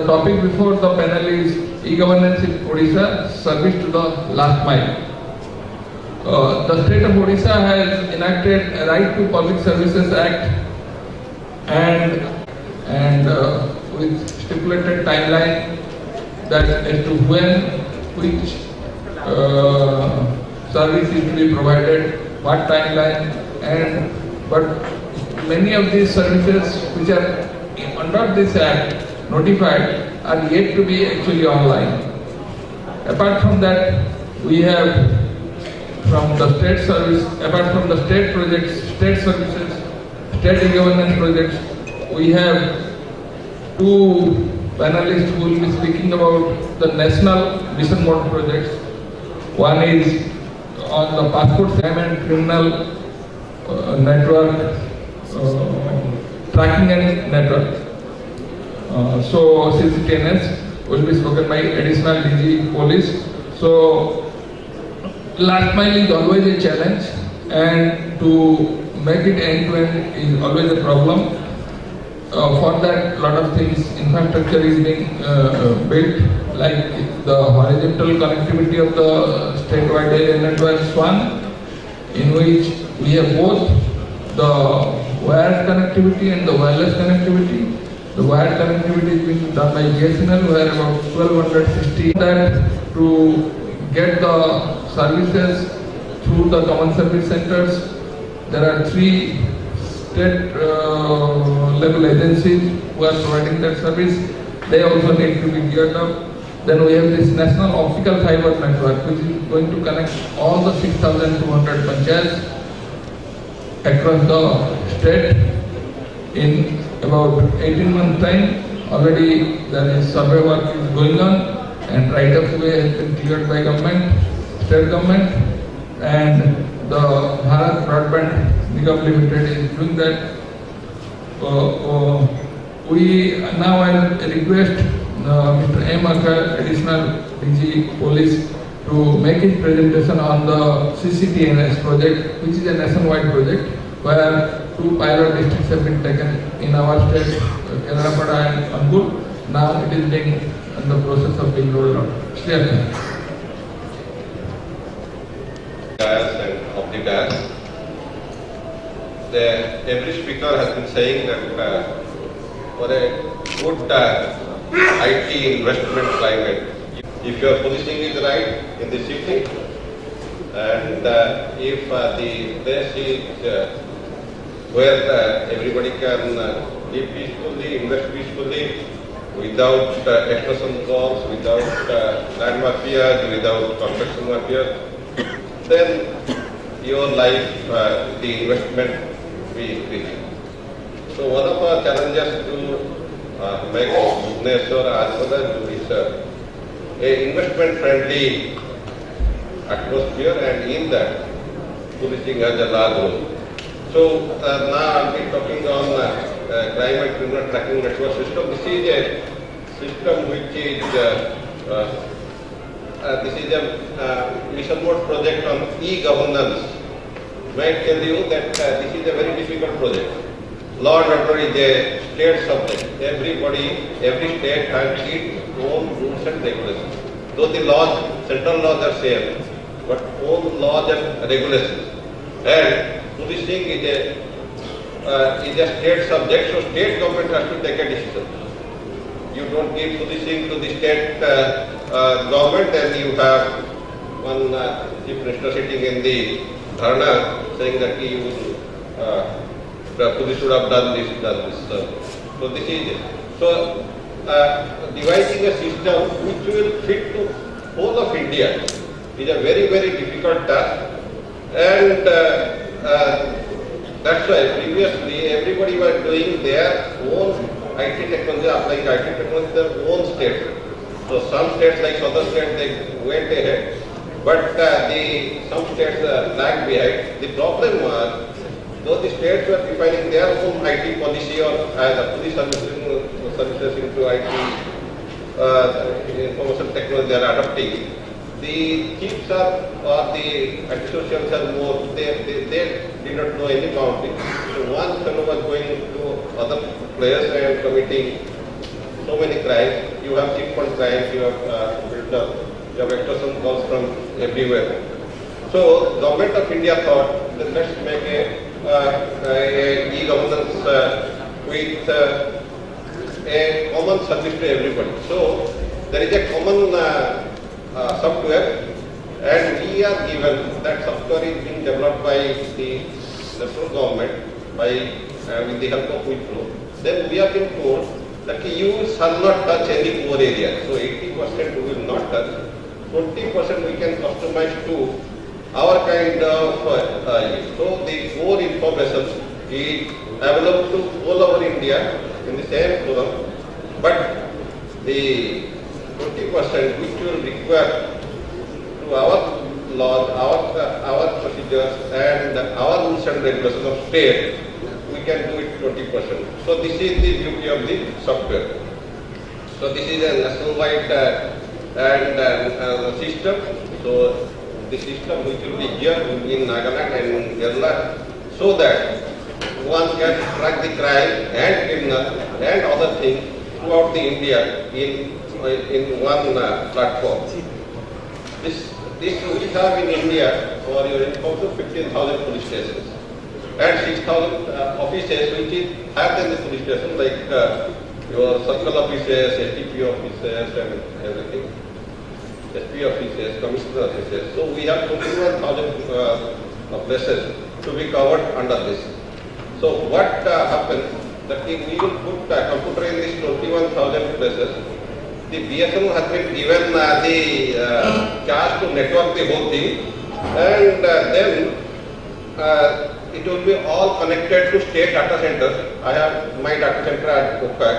topic before the panel is e-governance in Odisha, service to the last mile. The state of Odisha has enacted a Right to Public Services Act and with stipulated timeline that as to when which service is to be provided, what timeline, but many of these services which are under this act notified are yet to be actually online. Apart from that, we have from the state service, apart from the state projects, state services, state e-governance projects, we have two panelists who will be speaking about the national mission mode projects. One is on the passport scam and criminal network, tracking and network. So CCTNS will be spoken by additional DG Police. So last mile is always a challenge, and to make it end-to-end is always a problem. For that, lot of things, infrastructure is being built, like the horizontal connectivity of the statewide area network SWAN, in which we have both the wired connectivity and the wireless connectivity. The wired connectivity is being done by BSNL, where about 1260 that to get the services through the common service centers. There are 3 state level agencies who are providing that service. They also need to be geared up. Then we have this national optical fiber network, which is going to connect all the 6,200 panchayats across the state in about 18 months time. Already there is survey work is going on, and right of way has been cleared by government, state government, and the Bharat Broadband Nigam Limited is doing that. Now I request Mr. M. Akar, additional DG Police, to make his presentation on the CCTNS project, which is a nationwide project where 2 pilot districts have been taken in our state, Kedrapada and Angul. Now it is being in the process of being rolled out. And of the dance. Every speaker has been saying that for a good IT investment climate, if your policing is right in the city, and if the place is where everybody can live peacefully, invest peacefully, without extortion calls, without land mafias, without construction mafias, then your life, the investment will be increasing. So one of our challenges to make Bhubaneswar as well as to research a investment friendly atmosphere, and in that policing has a large role. So now I'll be talking on crime and criminal tracking network system. This is a system which is a mission mode project on e-governance. May I tell you that this is a very difficult project. Law and order is a state subject. Every state has its own rules and regulations. Though the laws, central laws are same, but own laws and regulations. And policing is a state subject, so state government has to take a decision. You don't give policing to the state government, and you have one chief minister sitting in the dharna saying that the police should have done this. So this is it. So devising a system which will fit to whole of India is a very, very difficult task, and that's why previously everybody was doing their own IT technology, applying IT technology in their own state. So some states like southern states, they went ahead, but some states lagged behind. The problem was, though the states were defining their own IT policy or the police services into IT information technology they are adopting, the chiefs are or the officials are more, they did not know any boundary. So one fellow was going to other players and committing so many crimes. you have cheap fund crimes, you have built up, you have extortion calls from everywhere. So government of India thought that let's make a e-governance with a common service to everybody. So there is a common software, and we are given that software is being developed by the national government with the help of Wipro. Then we have been told that you shall not touch any core area. So 80% we will not touch. 20% we can customize to our kind of so the core information is available to all over India in the same forum, but the 20% which will require to our laws, our procedures and our rules and regulations of state, we can do it 20%. So this is the beauty of the software. So this is a nationwide system. So the system which will be here will be in Nagaland and in Kerala, so that one can track the crime and criminal and other things throughout the India in one platform. This we have in India, for your information, 15,000 police stations and 6,000 offices which is higher than the police station, like your circle offices, STP offices and everything, SP offices, commissioner offices. So we have 21,000 places to be covered under this. So what happens that we will put a computer in these 21,000 places. The BSNL has been given the charge to network the whole thing, and then it will be all connected to state data centers. I have my data center at OPAC.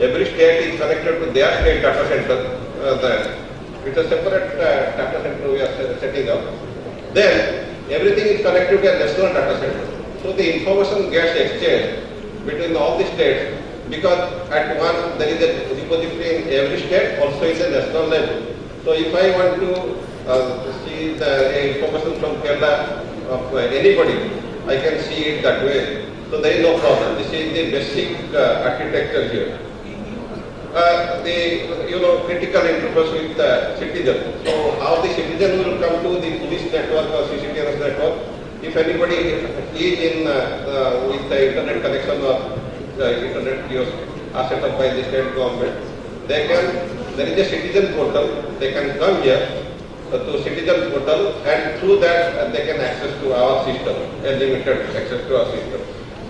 Every state is connected to their state data center. It's a separate data center we are setting up. Then everything is connected to a national data center. So the information gets exchanged between all the states, because at one there is a repository in every state, also in the national level. So if I want to see the information from Kerala of anybody, I can see it that way. So there is no problem. This is the basic architecture here. The critical interface with the citizen. So how the citizen will come to the police network or CCTV network? If anybody is in with the internet connection or the internet kiosks are set up by the state government, there is a citizen portal. They can come here to citizen portal, and through that they can access to our system, unlimited access to our system.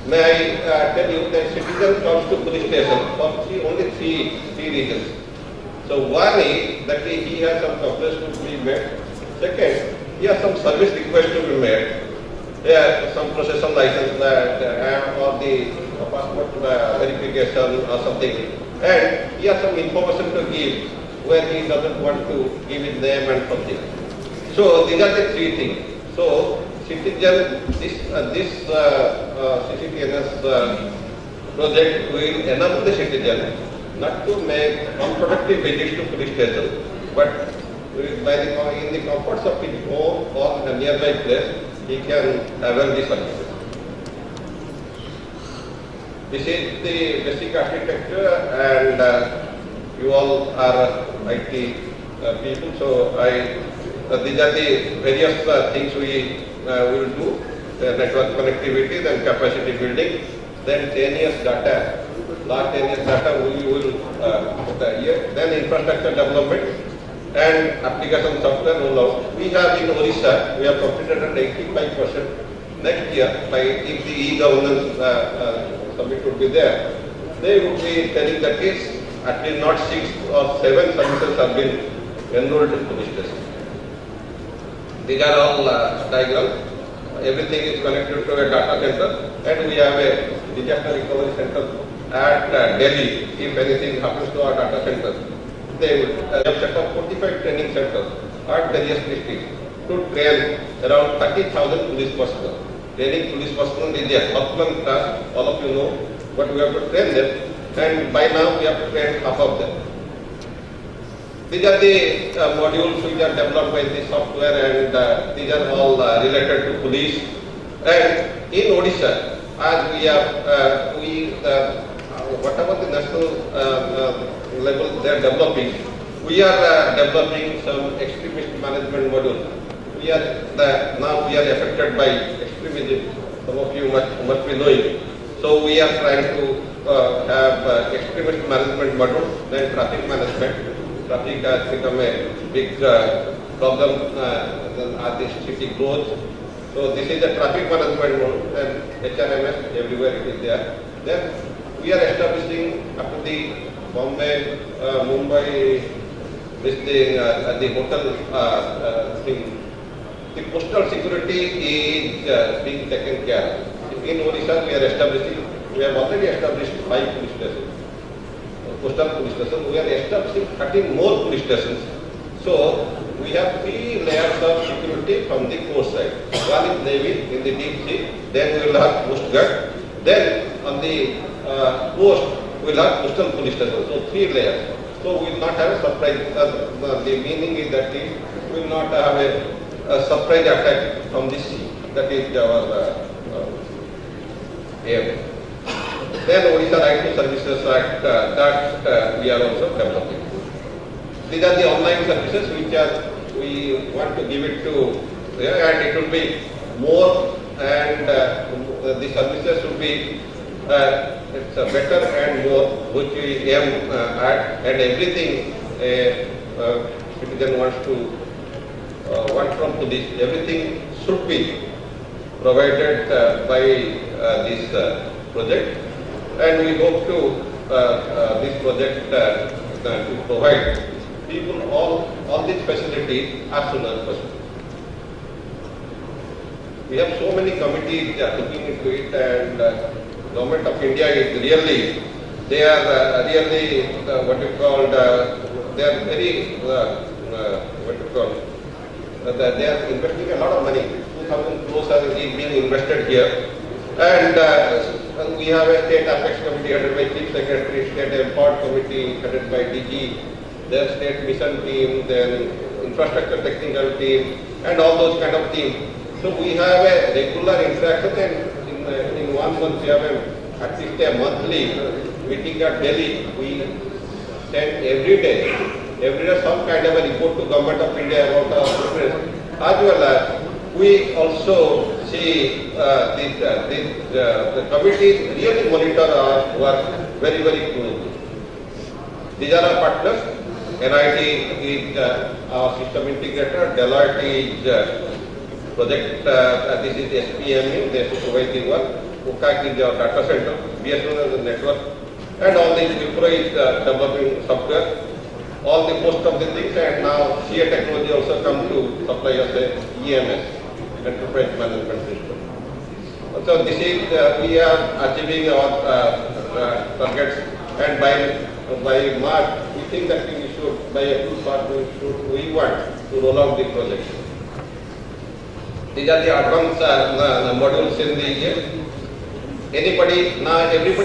May I tell you that citizen comes to police station for only three reasons. So one is that he has some complaints to be made. Second, he has some service request to be made. Some procession license or the passport verification or something. And he has some information to give where he doesn't want to give his name and something. So these are the three things. So citizen, this CCTNS project will enable the citizen not to make unproductive visits to police station, but in the comforts of his home or a nearby place, he can avail the services. This is the basic architecture, and you all are IT people, so these are the various things we will do: network connectivity, then capacity building, then 10 years data, last 10 years data we will put here, then infrastructure development and application software rollout. We have in Orissa, we have completed at 85%. Next year, if the e-governance summit would be there, they would be telling the case at least not 6 or 7 services have been enrolled in police station. These are all diagrams. Everything is connected to a data center, and we have a disaster recovery center at Delhi. If anything happens to our data center, they would have set up 45 training centers at various districts to train around 30,000 police personnel. Training police personnel is a Herculean task, all of you know, but we have to train them, and by now we have to train half of them. These are the modules which are developed by the software, and these are all related to police. And in Odisha, as we have, whatever the national level they are developing. We are developing some extremist management module. Now we are affected by extremism. Some of you must be knowing. So we are trying to have extremist management module, then traffic management. Traffic has become a big problem as the city grows. So this is the traffic management module, and HRMS everywhere it is there. Then we are establishing up to the Bombay, Mumbai, this thing, the hotel thing. The postal security is being taken care of. In Odisha, we have already established 5 police stations, postal police stations. We are establishing 13 more police stations. So we have 3 layers of security from the coast side. One is Navy in the deep sea, then we will have Coast Guard. Then on the coast, we will have coastal police stations. So 3 layers. So we will not have a surprise. The meaning is that we will not have a surprise attack from the sea. That is our aim. Then Odisha Right to Services Act, that we are also developing. These are the online services which we want to give it to, and it will be more, and the services should be it's better and more, which we aim at, and everything citizen wants to want from police, everything should be provided by this project, and we hope to this project to provide people all these facilities as soon as possible. We have so many committees looking into it, and Government of India is really, they are really what you call, they are very what you call, they are investing a lot of money. 2,000 crores is being invested here, and we have a state apex committee headed by Chief Secretary, state empowered committee headed by DG, their state mission team, then infrastructure technical team, and all those kind of teams. So we have a regular interaction, and in 1 month we have at least a monthly meeting at Delhi. We send every day some kind of a report to Government of India about our progress. As well as we also see the committees really monitor our work very, very closely. These are our partners. NIT is our system integrator, Deloitte is project, this is SPME, they supervise the work, OCAC is our data center, BSNL is the network, and all these Wipro is developing software, all the most of the things, and now CA Technology also come to supply us a EMS, Enterprise Management System. So this is, we are achieving our targets, and by March, we think that we should, by April, we want to roll out the project. These are the advanced modules in the year. Everybody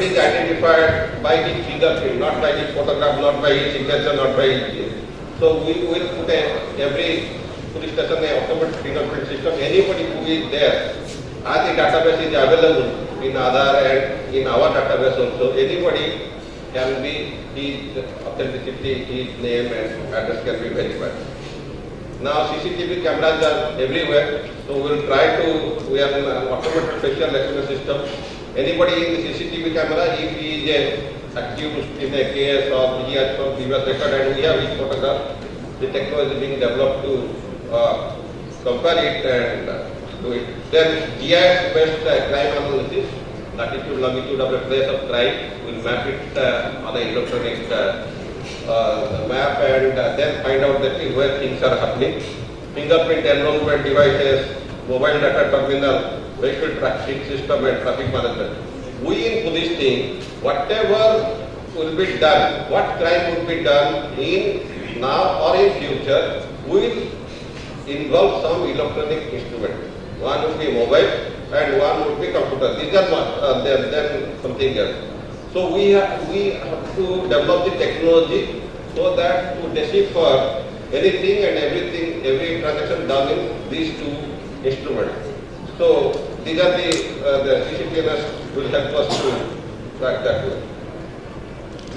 is identified by his fingerprint, not by his photograph, not by his signature, not by his. So we will put every police station an automatic fingerprint system. Anybody who is there, as the database is available in Aadhaar and in our database also, anybody can be, his authenticity, his name and address can be verified. Now CCTV cameras are everywhere, so we will try to, we have an automated facial recognition system. Anybody in the CCTV camera, if he is accused in a case or he has some previous record and we have his photograph, the technology is being developed to compare it and do it. Then GIS based crime analysis, latitude, longitude of a place of crime, we will map it on an electronic map and then find out that where things are happening. Fingerprint enrollment devices, mobile data terminal, vehicle tracking system and traffic management. We in police team, whatever will be done, what crime will be done in now or in future, will involve some electronic instrument. One will be mobile and one will be computer. These are not then something else. So we have to develop the technology so that to decipher anything and everything, every transaction done in these 2 instruments. So these are the CCTVs will help us to track that way.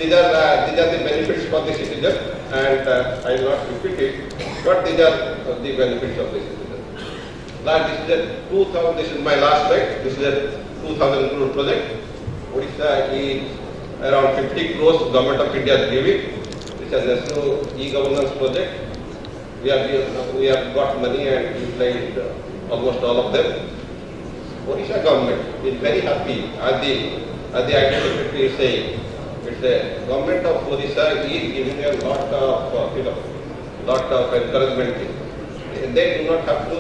these are the benefits for the citizen, and I will not repeat it, but these are the benefits of the citizen. This is my last slide. This is a 2,000 crore project. Odisha is around 50 crores Government of India is giving. This is a national e-governance project. We have got money and utilized almost all of them. Odisha government is very happy, as the IT secretary is saying. It's the government of Odisha is giving a lot of encouragement. They do not have to,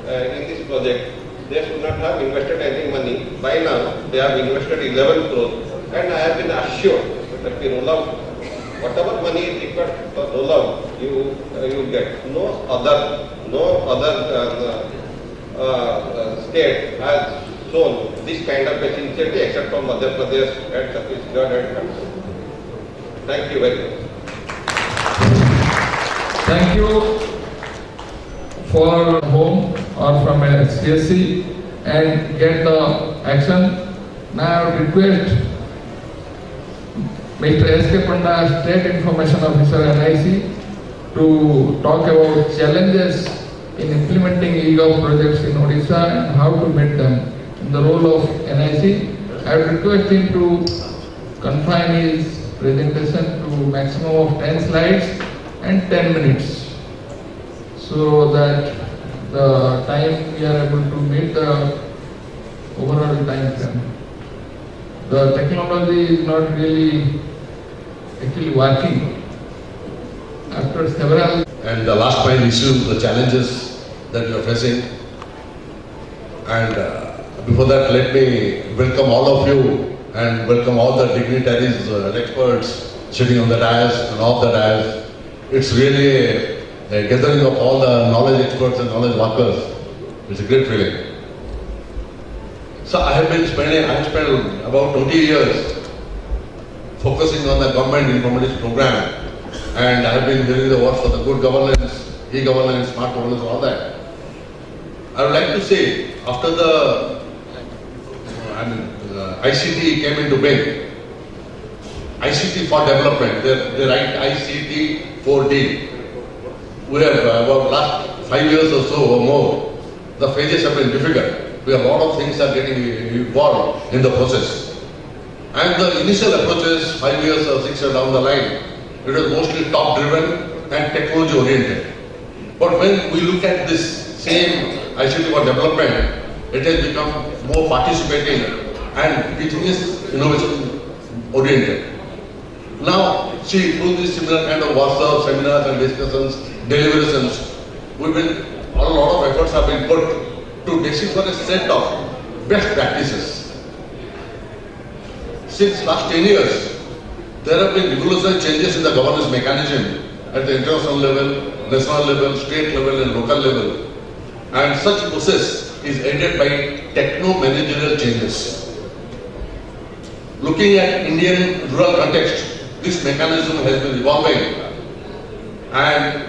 in this project, they should not have invested any money. By now, they have invested 11 crores, and I have been assured that the rollout, whatever money is required for rollout, you get. No other state has shown this kind of sincerity except from Madhya Pradesh and Chhattisgarh and Kannada. Thank you very much. Thank you for home or from a CSC and get the action. Now I request Mr. S.K. Panda, State Information Officer NIC, to talk about challenges in implementing e-gov projects in Odisha and how to meet them. In the role of NIC, I would request him to confine his presentation to maximum of 10 slides and 10 minutes, so that the time we are able to meet the overall time frame. The technology is not really actually working. After several and the last mile issue, the challenges that you are facing. And before that, let me welcome all of you and welcome all the dignitaries and experts sitting on the dais and off the dais. It's really a gathering of all the knowledge experts and knowledge workers. It's a great feeling. So I have spent about 20 years focusing on the government informatics program, and I have been hearing the words for the good governance, e-governance, smart governance, all that. I would like to say, after the ICT came into being, ICT for development, they write ICT 4D. We have about last 5 years or so or more, the phases have been difficult. We have a lot of things are getting involved in the process. And the initial approaches 5 years or 6 years down the line, it was mostly top driven and technology oriented. But when we look at this same ICT for development, it has become more participating and business innovation oriented. Now, see, through this similar kind of workshops, seminars and discussions, deliberations, a lot of efforts have been put to decipher a set of best practices. Since last 10 years, there have been revolutionary changes in the governance mechanism at the international level, national level, state level and local level. And such process is aided by techno-managerial changes. Looking at Indian rural context, this mechanism has been evolving, and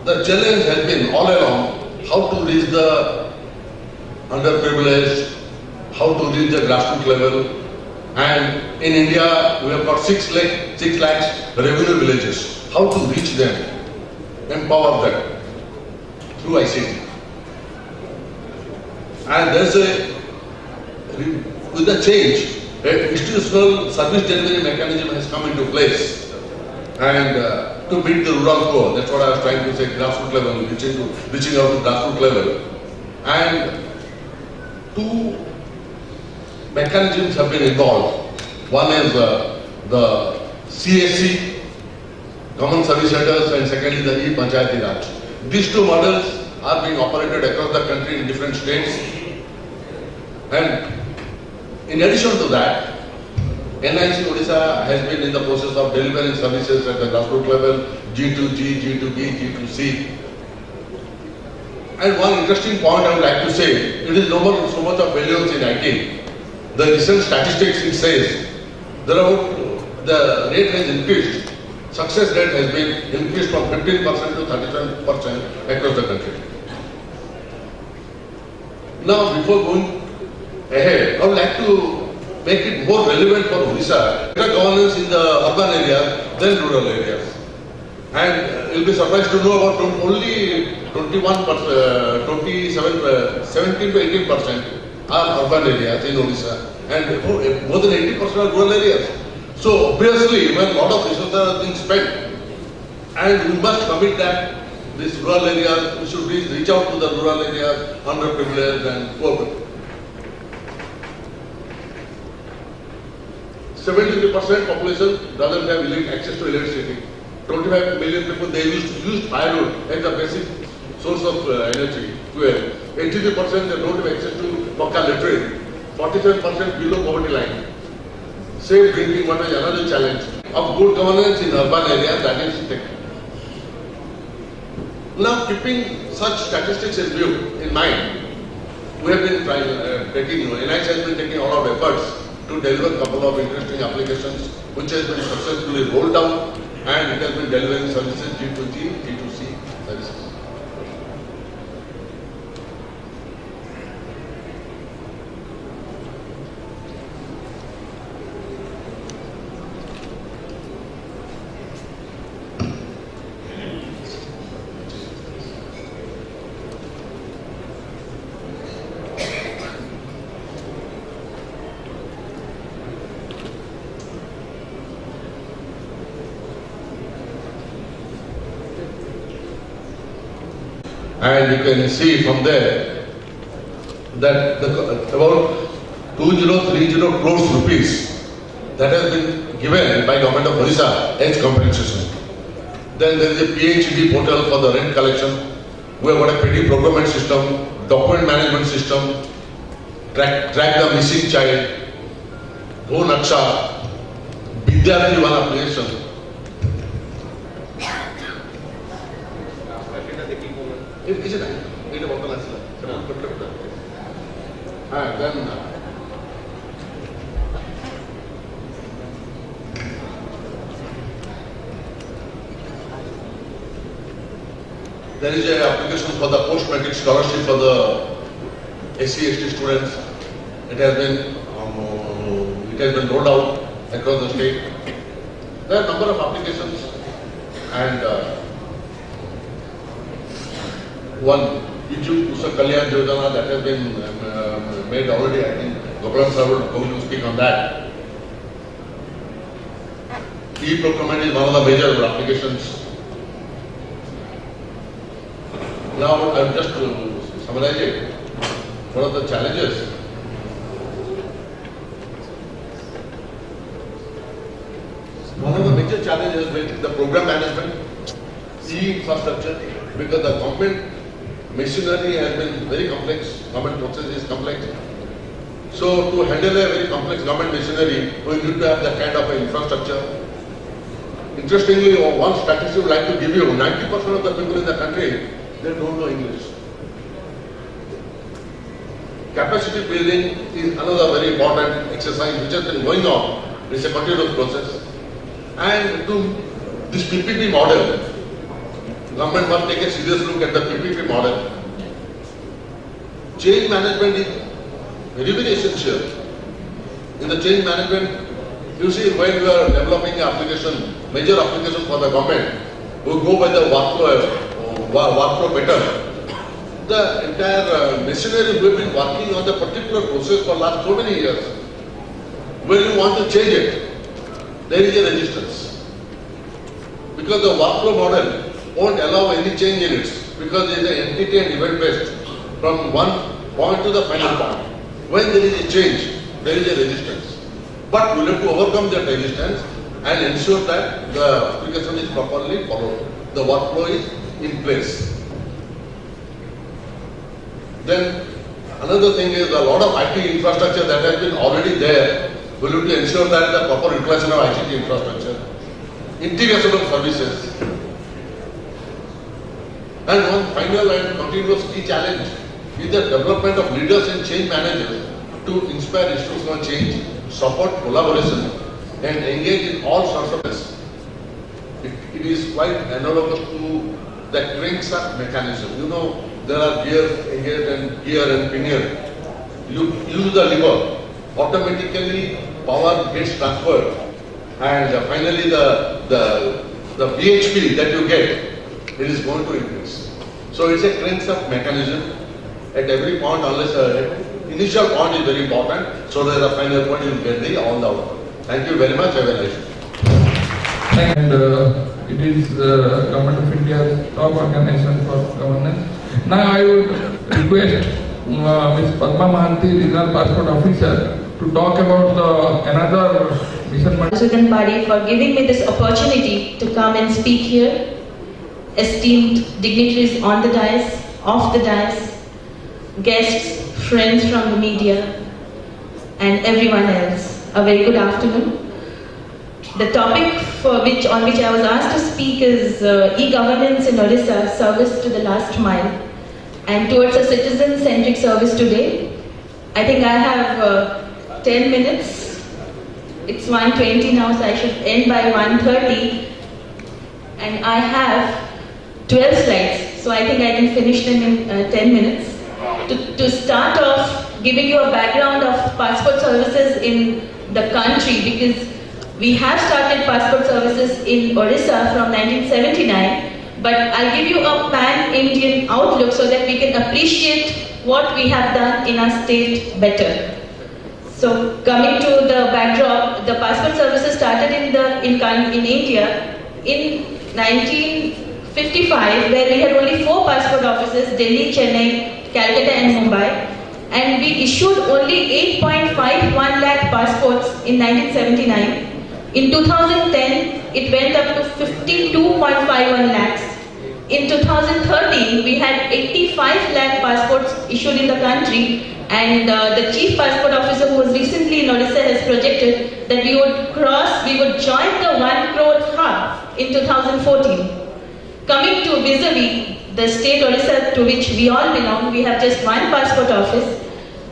the challenge has been all along how to reach the underprivileged, how to reach the grassroots level. And in India, we have got 6 lakhs revenue villages. How to reach them, empower them through ICT. And there's with the change, an institutional service delivery mechanism has come into place. And to meet the rural poor, that's what I was trying to say, grassroots level, reaching out to grassroots level. And 2 mechanisms have been involved. One is the CSC, Common Service Centers, and secondly the e-Panchayati Raj. These 2 models are being operated across the country in different states. And in addition to that, NIC Odisha has been in the process of delivering services at the grassroots level, G2G, G2B, G2C. And one interesting point I would like to say, it is no more so much of failures in IT. The recent statistics, it says, the rate has increased. Success rate has been increased from 15% to 37% across the country. Now, before going ahead, I would like to make it more relevant for Odisha, better governance in the urban areas than rural areas. And you'll be surprised to know about only 17 to 18% are urban areas in Odisha, and more than 80% are rural areas. So obviously, when a lot of resources are being spent, and we must commit that these rural areas, we should reach out to the rural areas, underprivileged and poor people. 73% population doesn't have access to electricity. 25 million people, they use firewood as the basic source of energy, fuel. 83% they don't have access to local electricity. 47% below poverty line. Safe drinking water is another challenge. Of good governance in urban areas, that is taken. Now, keeping such statistics in mind, we have been NIH has been taking a lot of efforts to deliver a couple of interesting applications, which has been successfully rolled out, and it has been delivering services G2G, G2C services. And you can see from there that about 2030 crores rupees that has been given by Government of Odisha as compensation. Then there is a PHD portal for the rent collection. We have got a petty procurement system, document management system, track the missing child, Go Naksha, Vidyarthi one application. There is an application for the post-matric scholarship for the SC/ST students. It has been rolled out across the state. There are a number of applications, and one Pichu Kusha Kalyan Yojana that has been made already. I think Gopalan sir will going to speak on that. E-procurement is one of the major applications. Now I will just summarize it. What are the challenges? One of the major challenges with the program management, e-infrastructure, because the government machinery has been very complex, government process is complex. So to handle a very complex government machinery, we need to have that kind of infrastructure. Interestingly, one statistic I would like to give you, 90% of the people in the country, they don't know English. Capacity building is another very important exercise which has been going on. It's a continuous process. And to this PPP model, government must take a serious look at the PPP model. Change management is very, very essential. In the change management, you see when we are developing an application, major application for the government, we go by the workflow pattern. The entire machinery we have been working on the particular process for last so many years. When you want to change it, there is a resistance. Because the workflow model won't allow any change in it, because there is an entity and event based from one point to the final point. When there is a change, there is a resistance. But we have to overcome that resistance and ensure that the application is properly followed. The workflow is in place. Then another thing is a lot of IT infrastructure that has been already there. We have to ensure that the proper utilization of ICT infrastructure, integration of services. And one final and continuous key challenge is the development of leaders and change managers to inspire institutional change, support collaboration, and engage in all sorts of this. It is quite analogous to the crankshaft mechanism. You know, there are gear and pinion. You use the lever automatically power gets transferred, and finally the BHP that you get, it is going to increase. So it's a crank-up mechanism at every point, unless initial point is very important, so that the final point you get the all the outcome. Thank you very much. Have a nice day. And it is Government of India's top organization for governance. Now I would request Ms. Padma Mahanti, Regional Passport Officer, to talk about another mission. President Pari, for giving me this opportunity to come and speak here. Esteemed dignitaries on the dais, off the dais, guests, friends from the media, and everyone else, a very good afternoon. The topic on which I was asked to speak is e-governance in Odisha, service to the last mile, and towards a citizen-centric service today. I think I have 10 minutes. It's 1:20 now, so I should end by 1:30, and I have 12 slides, so I think I can finish them in 10 minutes. To start off, giving you a background of passport services in the country, because we have started passport services in Odisha from 1979, but I'll give you a pan-Indian outlook so that we can appreciate what we have done in our state better. So coming to the backdrop, the passport services started in India in 1955, where we had only 4 passport offices: Delhi, Chennai, Calcutta and Mumbai, and we issued only 8.51 lakh passports in 1979. In 2010, it went up to 52.51 lakhs. In 2013, we had 85 lakh passports issued in the country, and the Chief Passport Officer, who was recently in Odisha, has projected that we would join the 1 crore hub in 2014. Coming to vis-a-vis the state Odisha, to which we all belong, we have just 1 passport office,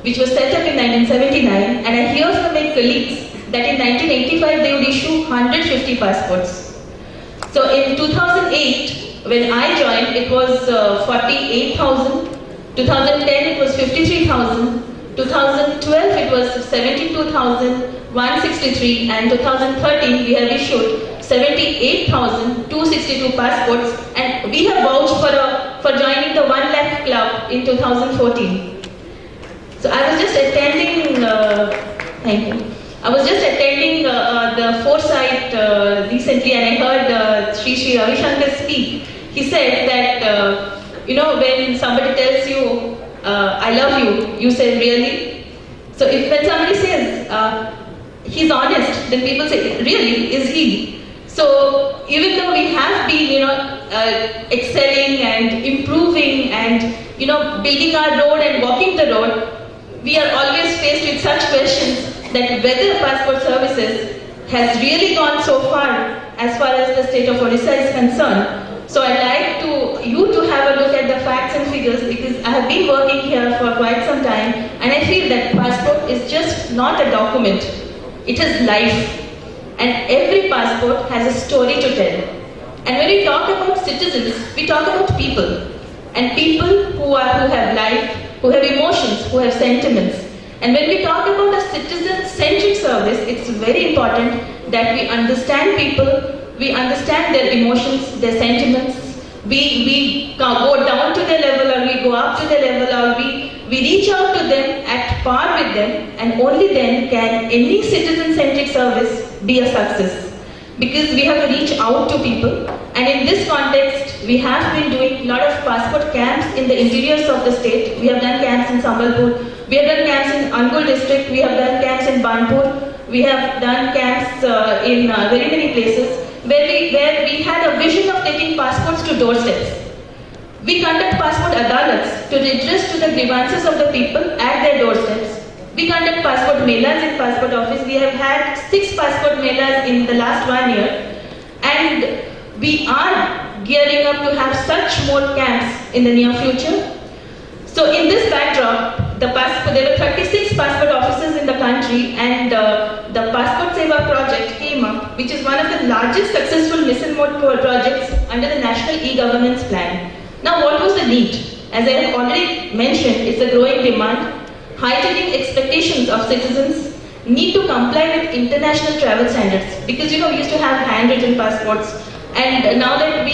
which was set up in 1979, and I hear from my colleagues that in 1985 they would issue 150 passports. So in 2008, when I joined, it was 48,000. 2010 it was 53,000. 2012 it was 72,163, and 2013 we have issued 78,262 passports, and we have vouched for joining the 1 lakh club in 2014. So I was just attending. Thank you. I was just attending the Foresight recently, and I heard Sri Ravi Shankar speak. He said that when somebody tells you I love you, you say really. So when somebody says he's honest, then people say really, is he? So even though we have been excelling and improving and building our road and walking the road, we are always faced with such questions that whether passport services has really gone so far as the state of Odisha is concerned. So I'd like you to have a look at the facts and figures, because I have been working here for quite some time, and I feel that passport is just not a document, it is life. And every passport has a story to tell. And when we talk about citizens, we talk about people. And people who have life, who have emotions, who have sentiments. And when we talk about a citizen-centric service, it's very important that we understand people, we understand their emotions, their sentiments. We go down to their level, or we go up to their level, or we reach out to them at par with them, and only then can any citizen-centric service be a success. Because we have to reach out to people, and in this context, we have been doing a lot of passport camps in the interiors of the state. We have done camps in Sambalpur, we have done camps in Angul district, we have done camps in Banpur, we have done camps in very many places, where we had a vision of taking passports to doorsteps. We conduct passport adalats to redress to the grievances of the people at their doorsteps. We conduct passport melas in passport office. We have had 6 passport melas in the last 1 year, and we are gearing up to have such more camps in the near future. So in this backdrop, there were 36 passport offices in the country, and the Passport Seva project came up, which is one of the largest successful mission mode projects under the National E-Governance Plan. Now, what was the need? As I have already mentioned, it's a growing demand, heightening expectations of citizens, need to comply with international travel standards, because we used to have handwritten passports, and now that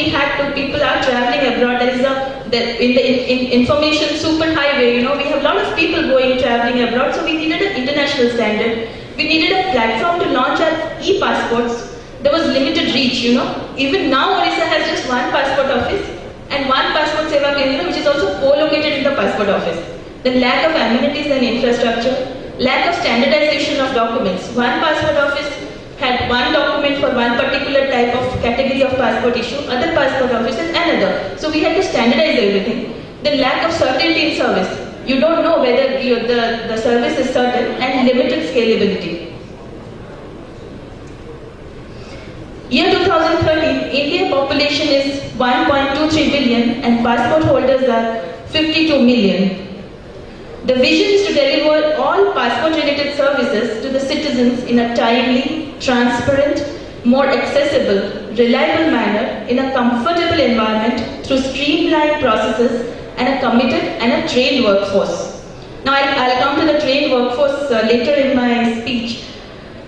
people are traveling abroad, there is in information super highway, we have a lot of people traveling abroad, so we needed an international standard. We needed a platform to launch our e-passports. There was limited reach, Even now, Orissa has just one passport office and one passport seva kendra, which is also co-located in the passport office. Then lack of amenities and infrastructure, lack of standardization of documents. One passport office had one document for one particular type of category of passport issue, other passport offices another. So we had to standardize everything. Then lack of certainty in service. You don't know whether the service is certain, and limited scalability. Year 2013, India population is 1.23 billion and passport holders are 52 million. The vision is to deliver all passport-related services to the citizens in a timely, transparent, more accessible, reliable manner in a comfortable environment through streamlined processes and a committed and a trained workforce. Now I'll come to the trained workforce later in my speech.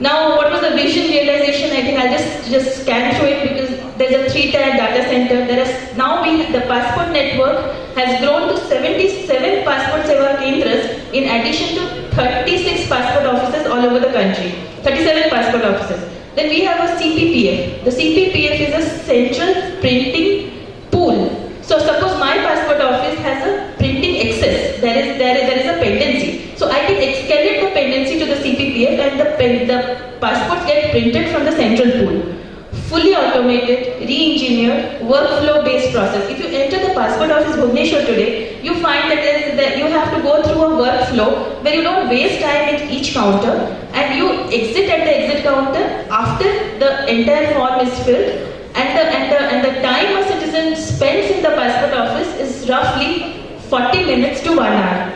Now, what was the vision realization? I think I'll just scan through it, because there's a 3-tier data center. The passport network has grown to 77 passport seva kendras in addition to 36 passport offices all over the country. 37 passport offices. Then we have a CPPF. The CPPF is a central printing pool. So suppose my passport office has a printing excess. There is a pendency. So I can escalate the pendency to the CPPF, and the passports get printed from the central pool. Fully automated, re-engineered, workflow-based process. If you enter the passport office Bhubaneswar today, you find that you have to go through a workflow where you don't waste time at each counter, and you exit at the exit counter after the entire form is filled, and the time a citizen spends in the passport office is roughly 40 minutes to 1 hour.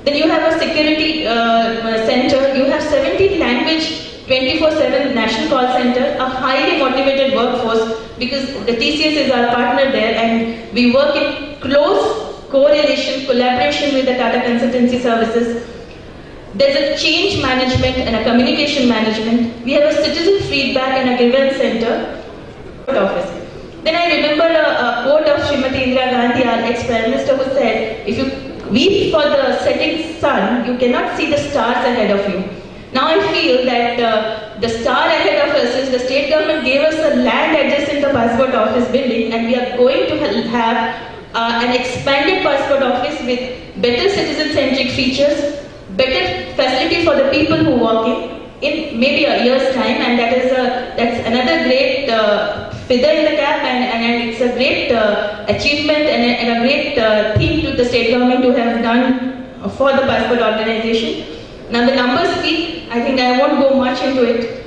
Then you have a security center, you have 17 language 24/7 national call center, a highly motivated workforce, because the TCS is our partner there, and we work in close collaboration with the Tata Consultancy Services. There's a change management and a communication management. We have a citizen feedback and a grievance center office. Then I remember a quote of Srimati Indira Gandhi, our ex-Prime Minister, who said, if you weep for the setting sun, you cannot see the stars ahead of you. Now I feel that the star ahead of us is the state government gave us a land adjacent to the passport office building, and we are going to have an expanded passport office with better citizen-centric features, better facility for the people who walk in maybe a year's time, and that's another great feather in the cap, and it's a great achievement and a great thing to the state government to have done for the passport organization. Now the numbers speak. I think I won't go much into it.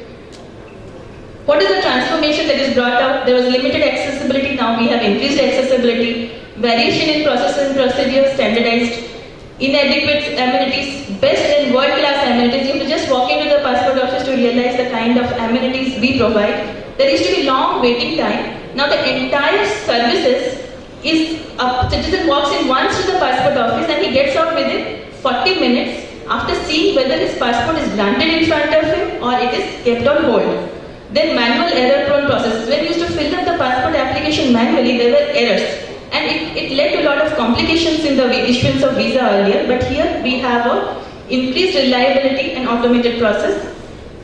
What is the transformation that is brought up? There was limited accessibility, now we have increased accessibility, variation in processes and procedures, standardized, inadequate amenities, best and world-class amenities. You have to just walk into the passport office to realize the kind of amenities we provide. There used to be long waiting time. Now the entire services is, a citizen walks in once to the passport office and he gets out within 40 minutes after seeing whether his passport is granted in front of him or it is kept on hold. Then manual error-prone processes. When we used to fill up the passport application manually, there were errors. And it led to a lot of complications in the issuance of visa earlier. But here we have a increased reliability and automated process.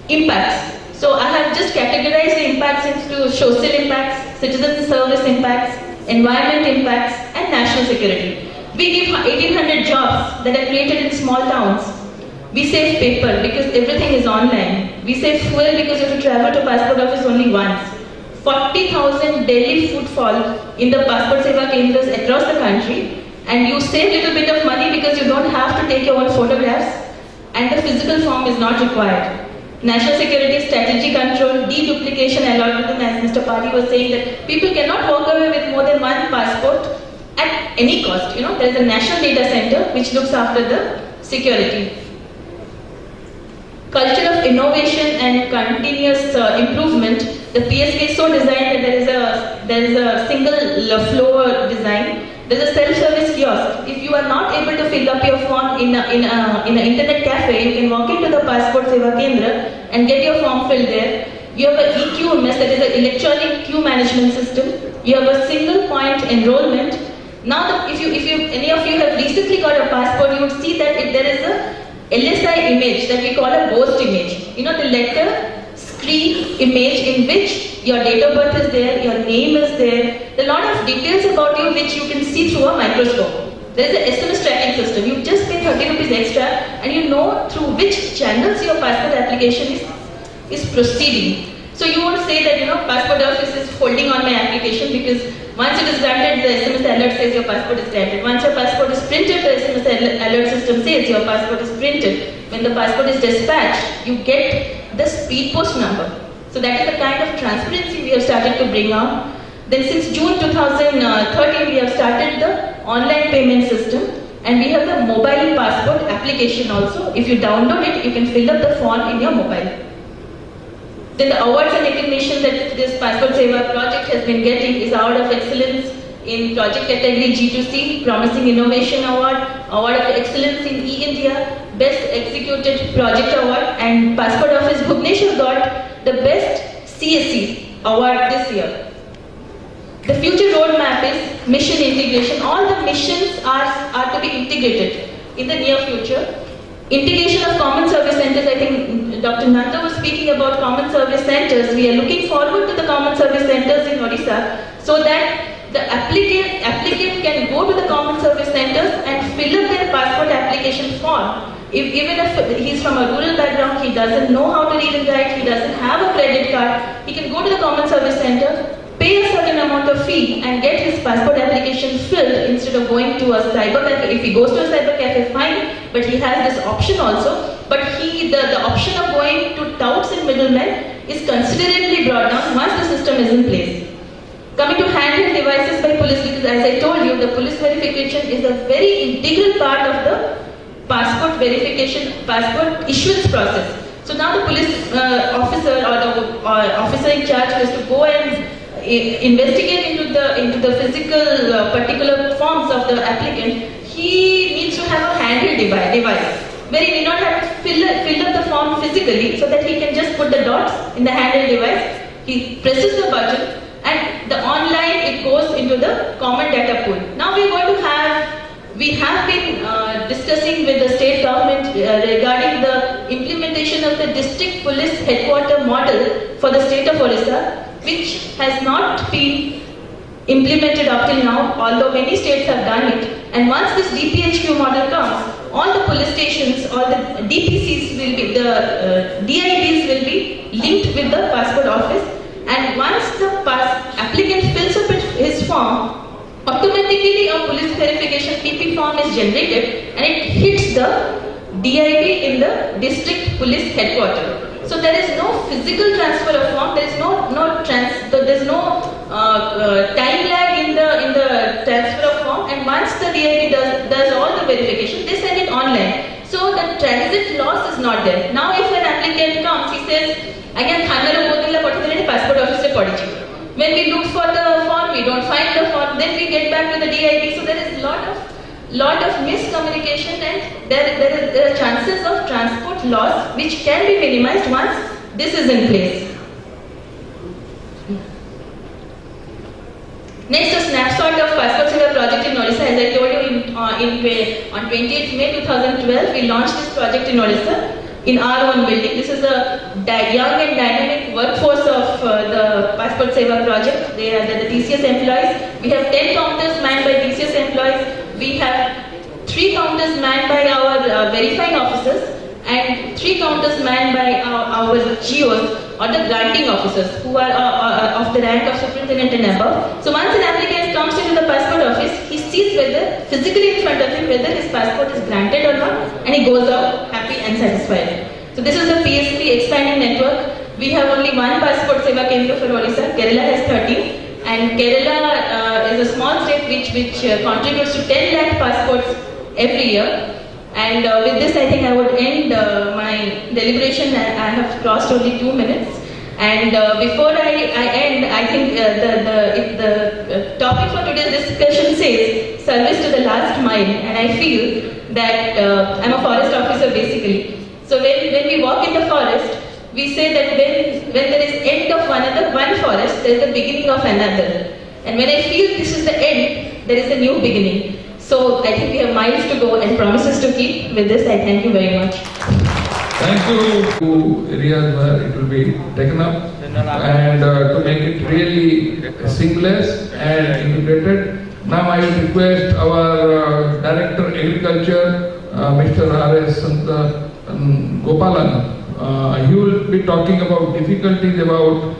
Impacts. So I have just categorized the impacts into social impacts, citizen service impacts, environment impacts, and national security. We give 1,800 jobs that are created in small towns. We save paper because everything is online. We save fuel because you have to travel to passport office only once. 40,000 daily footfall in the passport seva kendras across the country, and you save little bit of money because you don't have to take your own photographs, and the physical form is not required. National security, strategy control, deduplication algorithm, as Mr. Pali was saying, that people cannot walk away with more than one passport at any cost. There is a national data center which looks after the security. Culture of innovation and continuous improvement. The PSK is so designed that there is a single flow design. there's a self-service kiosk. If you are not able to fill up your form in an internet cafe, you can walk into the Passport Seva Kendra and get your form filled there. You have an EQMS, that is an electronic queue management system. You have a single point enrollment. Now, if any of you have recently got a passport, you would see that there is a LSI image that we call a ghost image. You know, the letter screen image in which your date of birth is there, your name is there, a lot of details about you which you can see through a microscope. There is an SMS tracking system. You just pay 30 rupees extra and you know through which channels your passport application is proceeding. So you won't say that, passport office is holding on my application, because once it is granted, the SMS alert says your passport is granted. Once your passport is printed, the SMS alert system says your passport is printed. When the passport is dispatched, you get the speed post number. So that is the kind of transparency we have started to bring on. Then since June 2013, we have started the online payment system, and we have the mobile passport application also. If you download it, you can fill up the form in your mobile. Then the awards and recognition that this Passport Seva project has been getting is Award of Excellence in Project Category G2C, Promising Innovation Award, Award of Excellence in E-India, Best Executed Project Award, and Passport Office Bhubaneswar got the Best CSC Award this year. The future roadmap is mission integration. All the missions are to be integrated in the near future. Integration of common service centers. I think Dr. Nanda was speaking about common service centers. We are looking forward to the common service centers in Odisha, so that the applicant can go to the common service centers and fill up their passport application form. Even if he's from a rural background, he doesn't know how to read and write, he doesn't have a credit card, he can go to the common service center, pay a certain amount of fee and get his passport application filled instead of going to a cyber cafe. If he goes to a cyber cafe, fine, but he has this option also. But the option of going to touts and middlemen is considerably brought down once the system is in place. Coming to handheld devices by police, because as I told you, the police verification is a very integral part of the passport verification, passport issuance process. So now the police officer or the officer in charge has to go and investigate into the physical particular forms of the applicant. He needs to have a handheld device where he need not have to fill up the form physically, so that he can just put the dots in the handheld device. He presses the button and the online it goes into the common data pool. Now we have been discussing with the state government regarding the implementation of the district police headquarter model for the state of Odisha, which has not been implemented up till now, although many states have done it. And once this DPHQ model comes, all the police stations, all the DPCs will be, the DIDs will be linked with the passport office. And once the applicant fills up his form, automatically a police verification PP form is generated and it hits the DID in the district police headquarters. So there is no physical transfer of form. There is no time lag in the transfer of form. And once the DID does all the verification, they send it online. So the transit loss is not there. Now, if an applicant comes, he says, "Again, passport office." When we look for the form, we don't find the form. Then we get back to the DID. So there is lot of miscommunication, and there are chances of transport loss which can be minimized once this is in place. Next, a snapshot of Passport Seva project in Odisha. As I told you, on 28th May 2012, we launched this project in Odisha in our own building. This is a young and dynamic workforce of the Passport Seva project. They are the TCS employees. We have 10 counters manned by TCS employees. We have 3 counters manned by our verifying officers and 3 counters manned by our GOs or the granting officers who are of the rank of superintendent and above. So once an applicant comes into the passport office, he sees whether physically in front of him whether his passport is granted or not, and he goes out happy and satisfied. So this is the PSP expanding network. We have only one Passport Seva Kendra for Odisha. Kerala has 13. And Kerala is a small state which contributes to 10 lakh passports every year. And with this, I think I would end my deliberation. I have crossed only 2 minutes. And before I end, I think the topic for today's discussion says service to the last mile, and I feel that I'm a forest officer basically. So when we walk in the forest, we say that when there is end of one forest, there is the beginning of another. And when I feel this is the end, there is a new beginning. So I think we have miles to go and promises to keep. With this, I thank you very much. Thank you to areas where it will be taken up and to make it really seamless and integrated. Now I will request our Director Agriculture, Mr. R.S. Gopalan. He will be talking about difficulties about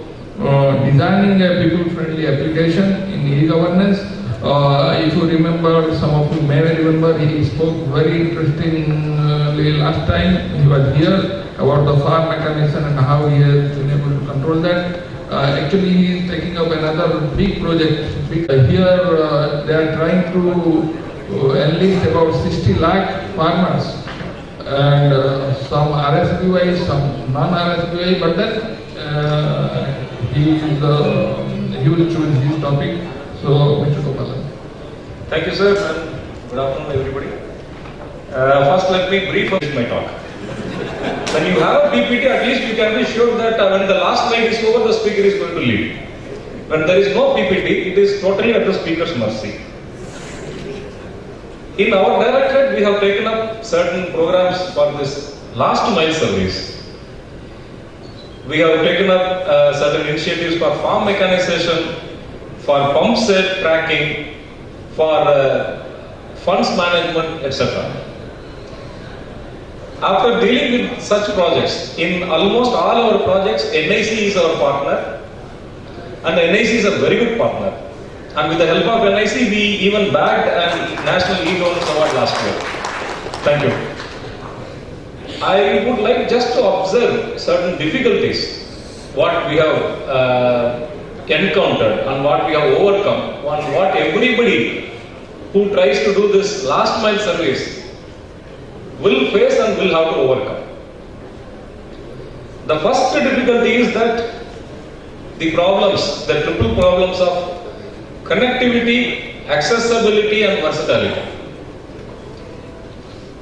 designing a people-friendly application in e-governance. If you remember, some of you may remember, he spoke very interestingly last time he was here about the farm mechanism and how he has been able to control that. Actually, he is taking up another big project. Here, they are trying to enlist about 60 lakh farmers and some RSPY, some non-RSPY, but then he will choose his topic. So, Mr. Gopalan. Thank you, sir, and good afternoon, everybody. First, let me brief my talk. When you have a PPT, at least you can be sure that when the last slide is over, the speaker is going to leave. When there is no PPT, it is totally at the speaker's mercy. In our directorate, we have taken up certain programs for this last mile service. We have taken up certain initiatives for farm mechanization, for pump set tracking, for funds management, etc. After dealing with such projects, in almost all our projects, NIC is our partner, and NIC is a very good partner. And with the help of NIC, we even bagged a National E-Governance Award last year. Thank you. I would like just to observe certain difficulties, what we have encountered and what we have overcome, and what everybody who tries to do this last mile service will face and will have to overcome. The first difficulty is that the problems, the triple problems of connectivity, accessibility and versatility.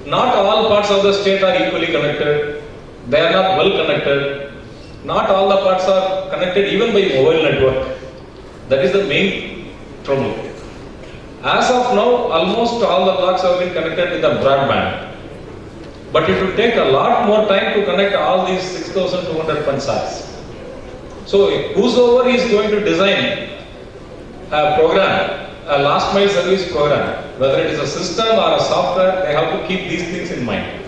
Not all parts of the state are equally connected. They are not well connected. Not all the parts are connected even by mobile network. That is the main trouble. As of now, almost all the blocks have been connected with the broadband. But it will take a lot more time to connect all these 6,200 panchayats. So, whosoever is going to design a program, a last mile service program, whether it is a system or a software, they have to keep these things in mind.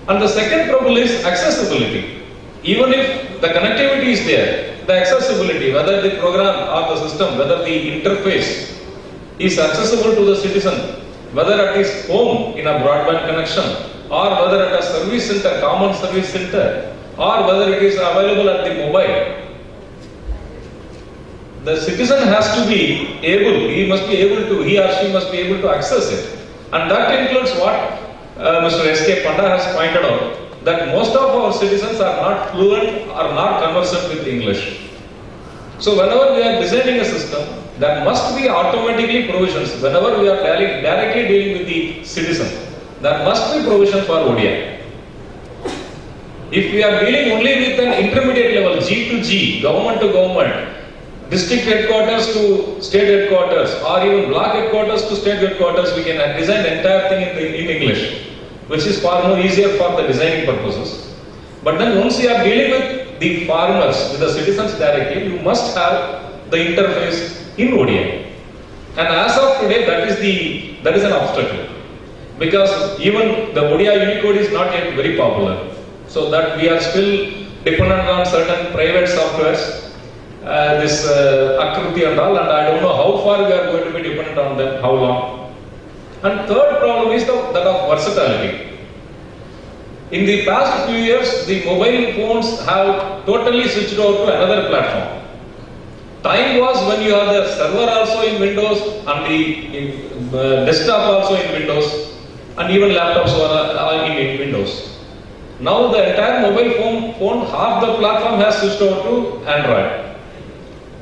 And the second trouble is accessibility. Even if the connectivity is there, the accessibility, whether the program or the system, whether the interface is accessible to the citizen, whether at his home in a broadband connection, or whether at a service center, common service center, or whether it is available at the mobile. The citizen has to be able, he or she must be able to access it. And that includes what Mr. S.K. Panda has pointed out, that most of our citizens are not fluent or not conversant with English. So whenever we are designing a system, there must be automatically provisions. Whenever we are directly dealing with the citizen, there must be provision for ODI. If we are dealing only with an intermediate level, G to G, government to government, district headquarters to state headquarters, or even block headquarters to state headquarters, we can design the entire thing in English, which is far more easier for the designing purposes. But then once you are dealing with the farmers, with the citizens directly, you must have the interface in ODI. And as of today, that is an obstacle. Because even the ODI Unicode is not yet very popular. So that we are still dependent on certain private softwares, this Akruti and all, and I don't know how far we are going to be dependent on them, how long. And third problem is that of versatility. In the past few years, the mobile phones have totally switched over to another platform. Time was when you have the server also in Windows and the desktop also in Windows, and even laptops are in Windows. Now the entire mobile phone, half the platform has switched over to Android.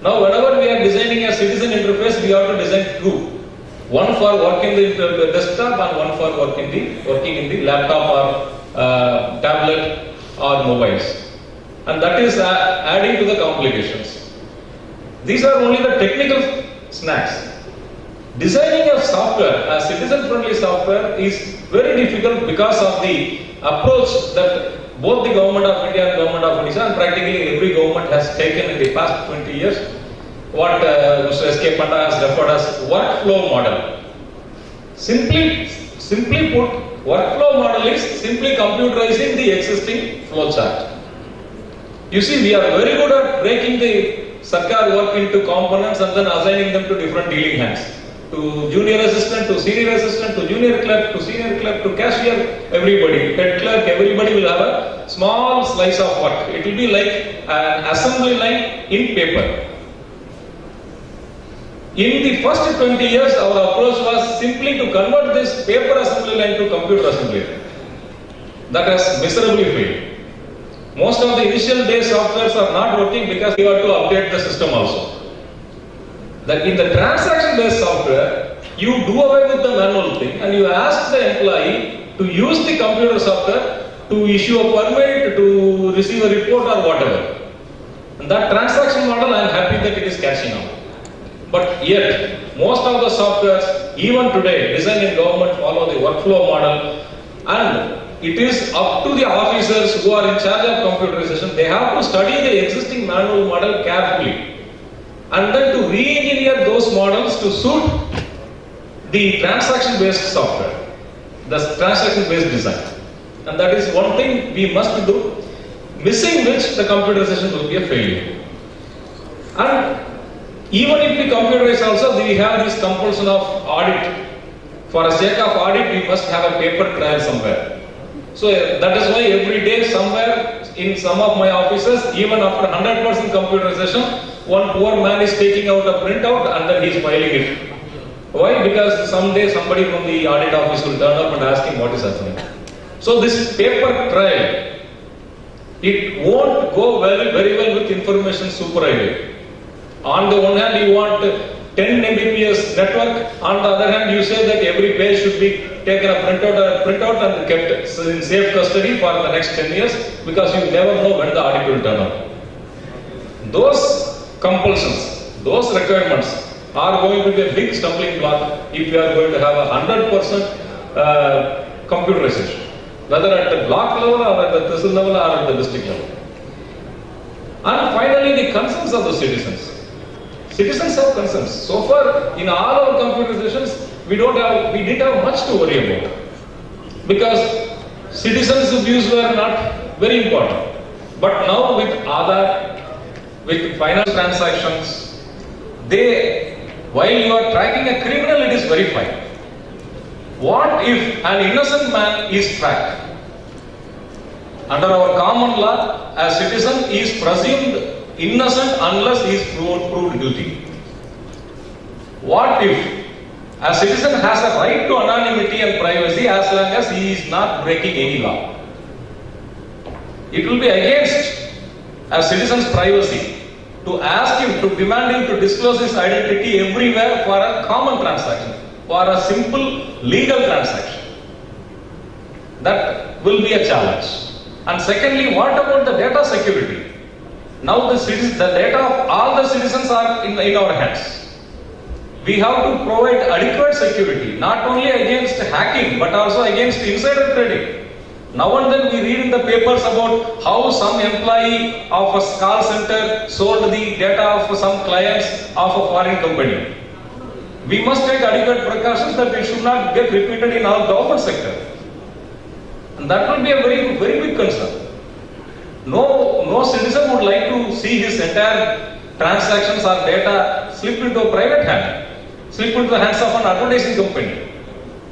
Now whenever we are designing a citizen interface, we have to design two. One for working the desktop and one for working in the laptop or tablet or mobiles. And that is adding to the complications. These are only the technical snacks. Designing a software, a citizen-friendly software, is very difficult because of the approach that both the Government of India and Government of Odisha and practically every government has taken in the past 20 years. What Mr. S.K. Panda has referred as workflow model. Simply put, workflow model is simply computerizing the existing flow chart. You see, we are very good at breaking the Sarkar work into components and then assigning them to different dealing hands. To junior assistant, to senior assistant, to junior clerk, to senior clerk, to cashier, everybody, head clerk, everybody will have a small slice of work. It will be like an assembly line in paper. In the first 20 years, our approach was simply to convert this paper assembly line to computer assembly line. That has miserably failed. Most of the initial day softwares are not working because we have to update the system also. That in the transaction-based software, you do away with the manual thing and you ask the employee to use the computer software to issue a permit, to receive a report or whatever. And that transaction model, I am happy that it is catching up. But yet, most of the softwares, even today, designed in government, follow the workflow model, and it is up to the officers who are in charge of computerization. They have to study the existing manual model carefully and then to re-engineer those models to suit the transaction-based software, the transaction-based design. And that is one thing we must do, missing which the computerization will be a failure. And even if we computerize also, we have this compulsion of audit. For the sake of audit, we must have a paper trail somewhere. So that is why every day somewhere in some of my offices, even after 100% computerization, one poor man is taking out a printout and then he is filing it. Why? Because someday somebody from the audit office will turn up and ask him what is happening. So this paper trail, it won't go very well with information superhighway. On the one hand, you want 10 Mbps network. On the other hand, you say that every page should be taken a printout and kept in safe custody for the next 10 years because you never know when the audit will turn up. Those compulsions, those requirements are going to be a big stumbling block if you are going to have a 100% computerization, whether at the block level or at the tehsil level or at the district level. And finally, the concerns of the citizens. Citizens have concerns. So far, in all our computerizations, we didn't have much to worry about because citizens' views were not very important. But now with Aadhaar, with finance transactions, while you are tracking a criminal, it is verified. What if an innocent man is tracked? Under our common law, a citizen is presumed innocent unless he is proved guilty. What if a citizen has a right to anonymity and privacy as long as he is not breaking any law? It will be against a citizen's privacy to ask him, to demand him to disclose his identity everywhere for a common transaction, for a simple legal transaction. That will be a challenge. And secondly, what about the data security? Now the data of all the citizens are in our hands. We have to provide adequate security, not only against hacking, but also against insider trading. Now and then we read in the papers about how some employee of a call center sold the data of some clients of a foreign company. We must take adequate precautions that it should not get repeated in our government sector. And that will be a very big concern. No citizen would like to see his entire transactions or data slip into a private hand, slip into the hands of an advertising company.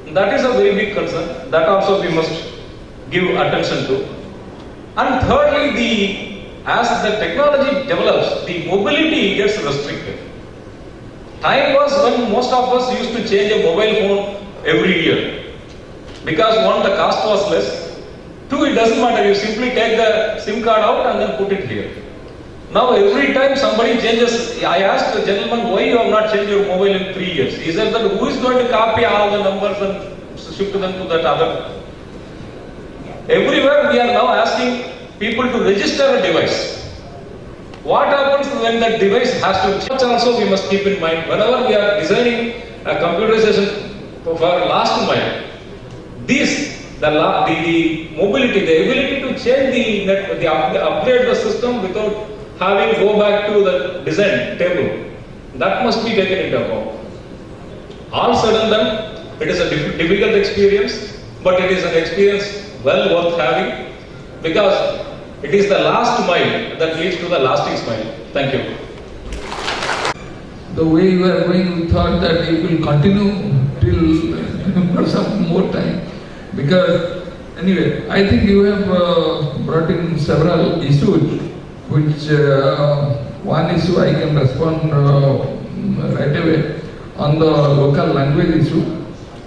And that is a very big concern. That also we must give attention to. And thirdly, as the technology develops, the mobility gets restricted. Time was when most of us used to change a mobile phone every year. Because one, the cost was less, Two, it doesn't matter. You simply take the SIM card out and then put it here. Now every time somebody changes, I asked the gentleman, why you have not changed your mobile in 3 years? He said that who is going to copy all the numbers and shift them to that other? Everywhere we are now asking people to register a device. What happens when that device has to change? Also we must keep in mind, whenever we are designing a computerization for last mile, the mobility, the ability to change the network, upgrade the system without having go back to the design table, that must be taken into account. All said and done, it is a difficult experience, but it is an experience well worth having, because it is the last mile that leads to the lasting smile. Thank you. The way you are going, we thought that it will continue till for some more time. Because anyway, I think you have brought in several issues, which one issue I can respond right away on the local language issue.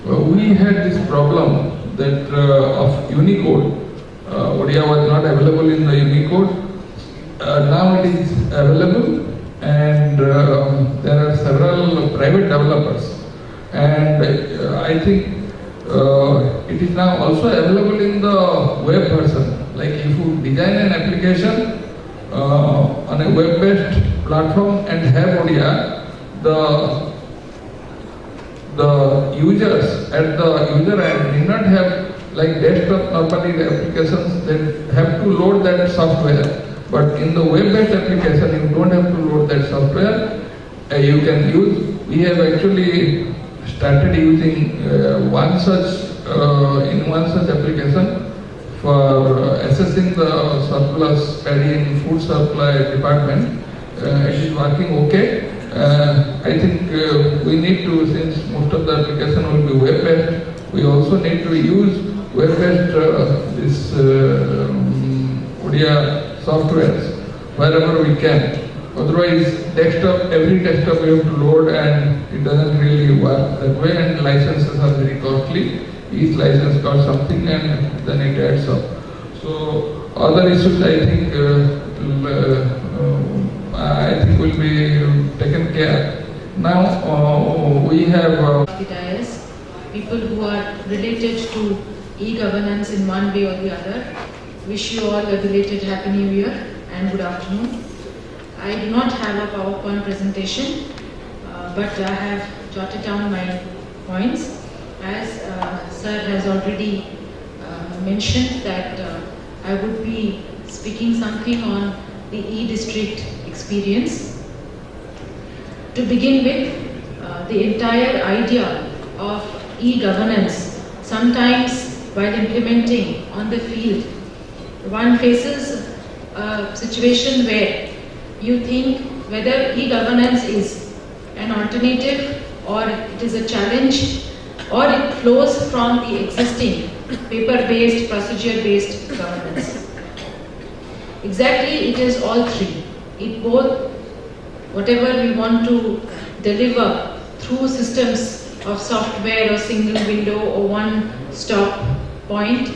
We had this problem that of Unicode. Odia was not available in the Unicode. Now it is available, and there are several private developers, and I think it is now also available in the web version. Like if you design an application on a web-based platform and have Odia, the users at the user end need not have, like desktop normally the applications, they have to load that software. But in the web-based application, you don't have to load that software. You can use. We have actually started using one such application for assessing the surplus paddy in food supply department. It is working okay. I think we need to, since most of the application will be web-based, we also need to use web-based this Odia softwares wherever we can. Otherwise, every desktop we have to load, and it doesn't really work that way, and licenses are very costly. Each license costs something, and then it adds up. So other issues I think will be taken care. Now we have people who are related to e-governance in one way or the other. Wish you all a belated Happy New Year and good afternoon. I do not have a PowerPoint presentation, but I have jotted down my points. As Sir has already mentioned that I would be speaking something on the e-district experience. To begin with, the entire idea of e-governance, sometimes while implementing on the field, one faces a situation where you think whether e-governance is an alternative or it is a challenge or it flows from the existing paper-based, procedure-based governance. Exactly, it is all three. It both, whatever we want to deliver through systems of software or single window or one-stop point,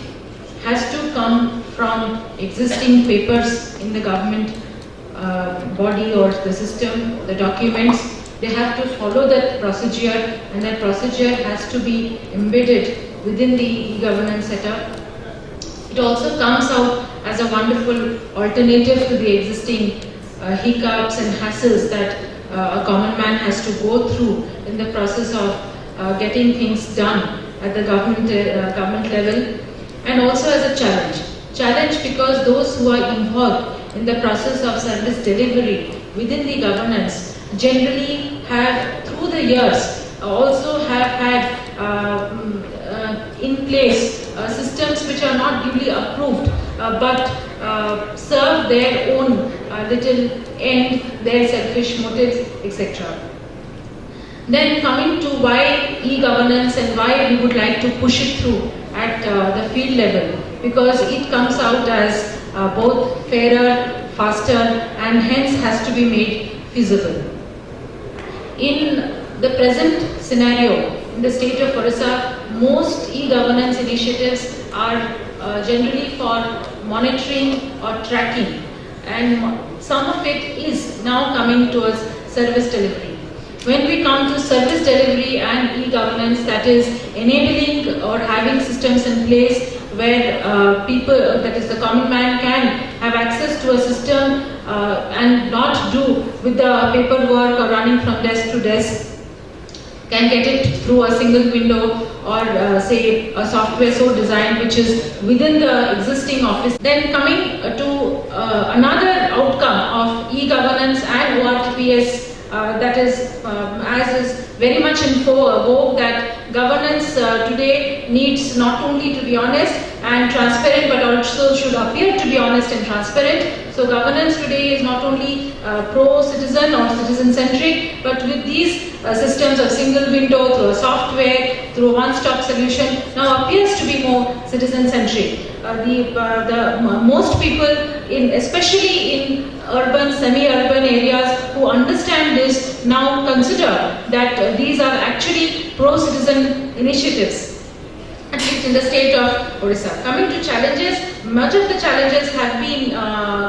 has to come from existing papers in the government body or the system, the documents. They have to follow that procedure, and that procedure has to be embedded within the e-governance setup. It also comes out as a wonderful alternative to the existing hiccups and hassles that a common man has to go through in the process of getting things done at the government level, and also as a challenge. Challenge because those who are involved in the process of service delivery within the governance generally have, through the years, also have had in place systems which are not duly approved but serve their own little end, their selfish motives, etc. Then coming to why e-governance and why we would like to push it through at the field level, because it comes out as both fairer, faster, and hence has to be made feasible. In the present scenario, in the state of Orissa, most e-governance initiatives are generally for monitoring or tracking, and some of it is now coming towards service delivery. When we come to service delivery and e-governance, that is enabling or having systems in place where people, that is the common man, can have access to a system and not do with the paperwork or running from desk to desk, can get it through a single window or say a software so designed which is within the existing office. Then coming to another outcome of e-governance and ORTPS, that is, as is very much in vogue, that governance today needs not only to be honest and transparent, but also should appear to be honest and transparent. So governance today is not only pro-citizen or citizen-centric, but with these systems of single window, through a software, through a one-stop solution, now appears to be more citizen-centric. Most people, especially in urban, semi-urban areas, who understand this now consider that these are actually pro-citizen initiatives, at least in the state of Odisha. Coming to challenges, much of the challenges have been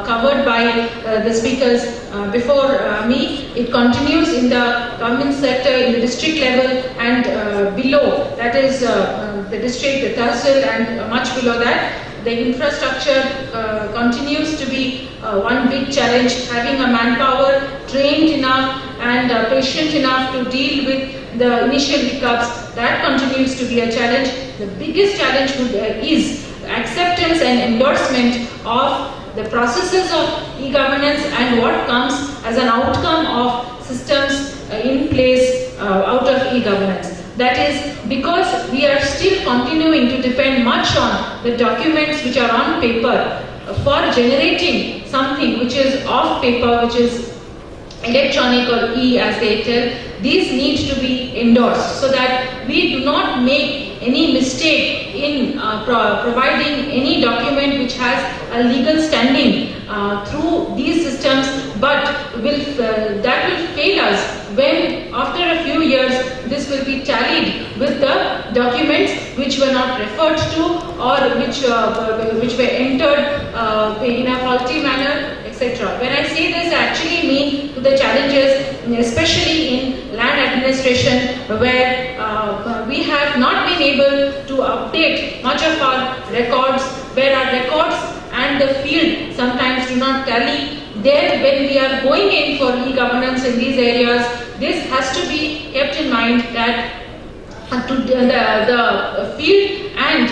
covered by the speakers before me. It continues in the government sector, in the district level and below, that is the district, the Tahsil and much below that. The infrastructure continues to be one big challenge. Having a manpower trained enough and patient enough to deal with the initial hiccups, that continues to be a challenge. The biggest challenge is acceptance and endorsement of the processes of e-governance and what comes as an outcome of systems in place out of e-governance. That is because we are still continuing to depend much on the documents which are on paper for generating something which is off paper, which is electronic or e as they tell. These need to be endorsed so that we do not make any mistake in providing any document which has a legal standing through these systems, but that will fail us when after a few years this will be tallied with the documents which were not referred to or which were entered in a faulty manner, etc. When I say this, I actually mean the challenges, especially in land administration, where we have not been able to update much of our records, where our records and the field sometimes do not tally. There, when we are going in for e-governance in these areas, this has to be kept in mind that the field and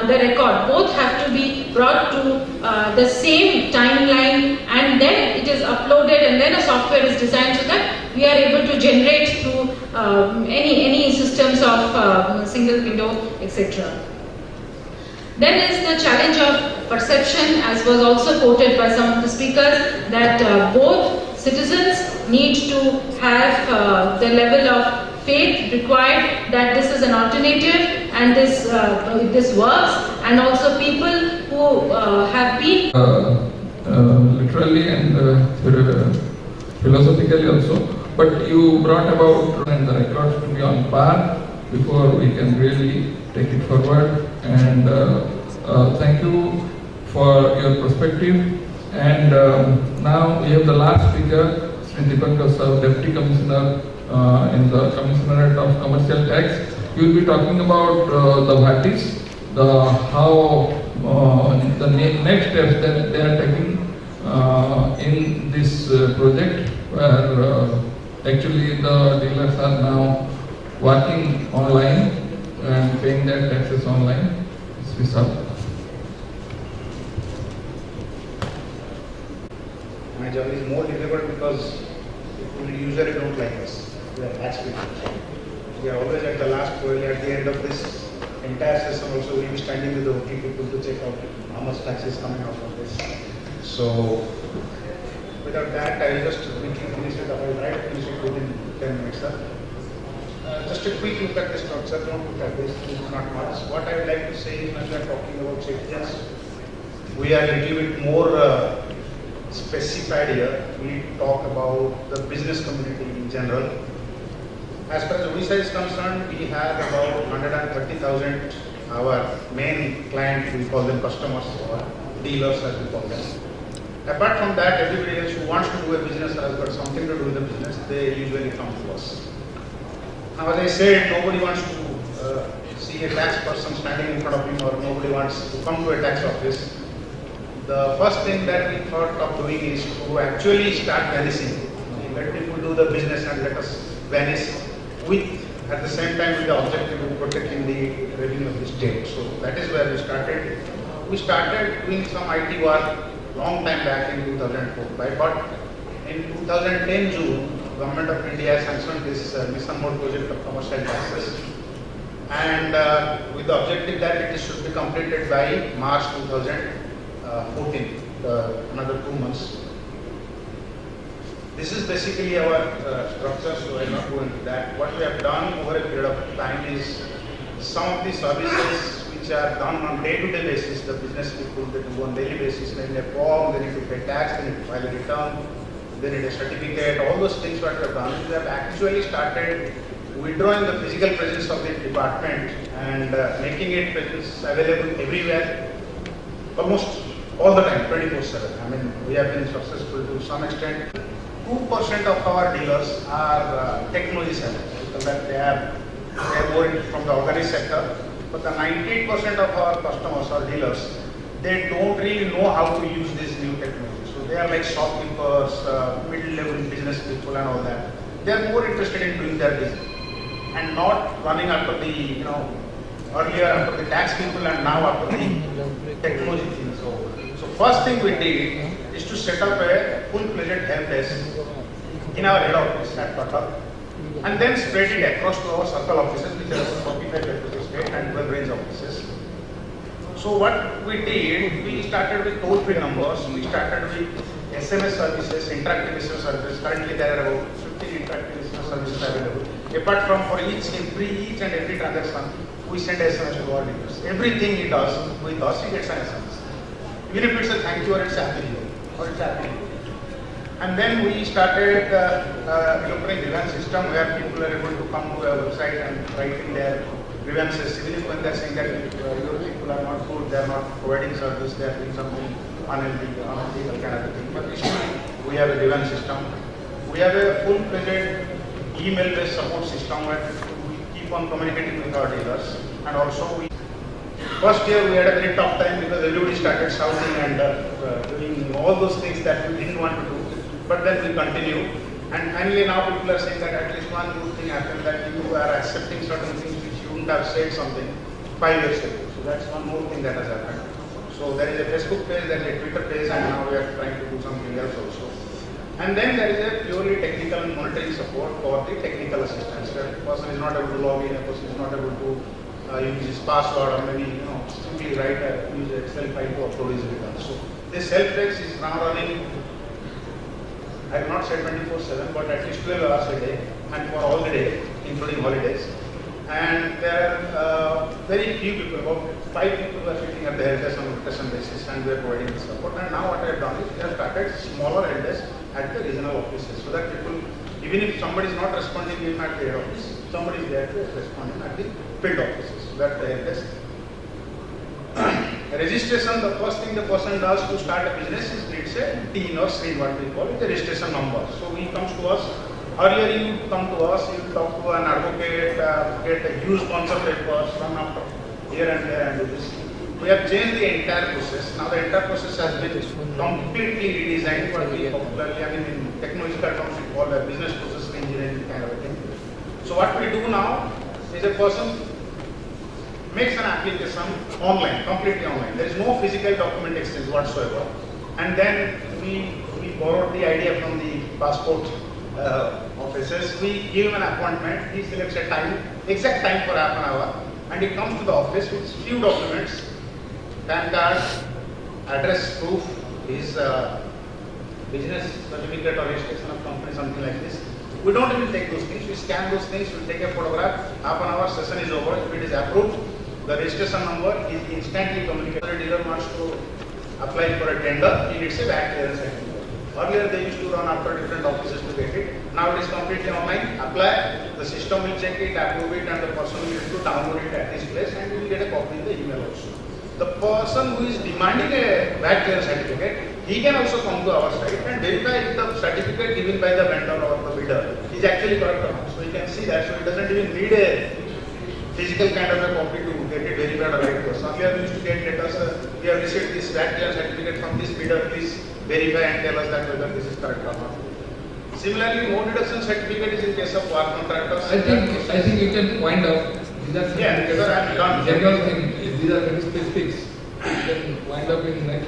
the record both have to be brought to the same timeline, and then it is uploaded and then a software is designed so that we are able to generate through any systems of single window, etc. Then is the challenge of perception, as was also quoted by some of the speakers, that both citizens need to have the level of faith required that this is an alternative and this works, and also people who have been literally and philosophically also, but you brought about and the records to be on par before we can really take it forward, and thank you for your perspective. And now we have the last speaker, Sri Deepankar Sir, Deputy Commissioner in the Commissionerate of Commercial Tax. You will be talking about the VATIS, how the next steps that they are taking in this project, where actually the dealers are now working online and paying their taxes online. My job is more difficult because people usually don't like us. We are batch people. We are always at the last point. At the end of this entire session also we will be standing with the working people to check out how much tax is coming out of this. So without that, I will just quickly finish it up. I will try to finish it within 10 minutes. Sir. Just a quick look at the structure, don't look at this, this is not much. What I would like to say is when we are talking about citizens, we are a little bit more specified here. We talk about the business community in general. As far as Odisha is concerned, we have about 130,000 our main client, we call them customers or dealers as we call them. Apart from that, everybody else who wants to do a business or has got something to do with the business, they usually come to us. Now, as I said, nobody wants to see a tax person standing in front of him, or nobody wants to come to a tax office. The first thing that we thought of doing is to actually start vanishing. Let people do the business and let us vanish with, at the same time, with the objective of protecting the revenue of the state. So that is where we started. We started doing some IT work long time back in 2004. But in 2010 June, Government of India sanctioned this Mission Mode project of commercial taxes, and with the objective that it should be completed by March 2014, another 2 months. This is basically our structure, so I will not go into that. What we have done over a period of time is some of the services which are done on day-to-day basis, the business people they do on daily basis, they need a form, they need to pay tax, they need to file a return, they need a certificate, all those things what we have done. We have actually started withdrawing the physical presence of the department and making it available everywhere, almost all the time, 24/7. I mean, we have been successful to some extent. 2% of our dealers are technology savvy, because that they are more from the organic sector. But the 98% of our customers or dealers, they don't really know how to use this new technology. So they are like shopkeepers, middle-level business people and all that. They are more interested in doing their business and not running after the, earlier after the tax people and now after the technology thing. So first thing we did is to set up a full-fledged help desk in our head office at Cuttack, and then spread it across to our circle offices, which are 45 across the state and 12 range offices. So what we did, we started with toll-free numbers, we started with SMS services, interactive SMS services. Currently there are about 15 interactive SMS services available. Apart from for each and every transaction, we send SMS to our dealers. Everything he does with us, he gets an SMS. Even if it's a thank you or it's happy or it's happy. And then we started offering grievance system where people are able to come to our website and write in their grievances, even if when they're saying that your people are not good, they are not providing service, they are doing something unethical kind of thing. But still, we have a grievance system. We have a full-fledged email-based support system where we keep on communicating with our dealers. And also, first year we had a very tough time because everybody started shouting and doing all those things that we didn't want to do. But then we continue, and finally now people are saying that at least one good thing happened, that you are accepting certain things which you wouldn't have said something 5 years ago. So that's one more thing that has happened. So there is a Facebook page, there is a Twitter page, and now we are trying to do something else also. And then there is a purely technical monitoring support for the technical assistance. Where a person is not able to log in, a person is not able to use his password, or maybe simply use an Excel file to upload his returns. So this help desk is now running, I have not said 24/7, but at least 12 hours a day, and for all the day, including holidays. And there are very few people, about 5 people who are sitting at the help desk on a rotation basis, and we are providing the support. And now what I have done is we have started smaller help desks at the regional offices, so that people, even if somebody is not responding in at the head office, somebody is there to respond at the field offices. So that's the help desk. Registration, the first thing the person does to start a business is needs a TIN or SRIN, what we call it, the registration number. So he comes to us. Earlier you come to us, you talk to an advocate, get a huge bunch of papers, run after here and there and do this. We have changed the entire process. Now the entire process has been completely redesigned for the popularly, in technological terms we call a business process engineering kind of a thing. So what we do now is a person makes an application online, completely online. There is no physical document exchange whatsoever. And then we borrowed the idea from the passport offices. We give him an appointment, he selects a time, exact time for half an hour, and he comes to the office with few documents, PAN card, address proof, his business certificate or registration of company, something like this. We don't even take those things, we scan those things, we take a photograph, half an hour session is over. If it is approved, the registration number is instantly communicated. The dealer wants to apply for a tender, he needs a VAT clearance certificate. Earlier they used to run after different offices to get it. Now it is completely online. Apply, the system will check it, approve it, and the person will have to download it at this place, and you will get a copy in the email also. The person who is demanding a VAT clear certificate, he can also come to our site and verify if the certificate given by the vendor or the bidder is actually correct or not. So you can see that. So it doesn't even need a physical kind of a copy to get it verified or right person. Earlier we used to get letters, we have received this VAT clear certificate from this bidder, please verify and tell us that whether this is correct or not. Similarly, no deduction certificate is in case of work contractors. I think you can wind up. These are because I'm done. general thing. These are very specifics. You can wind up in next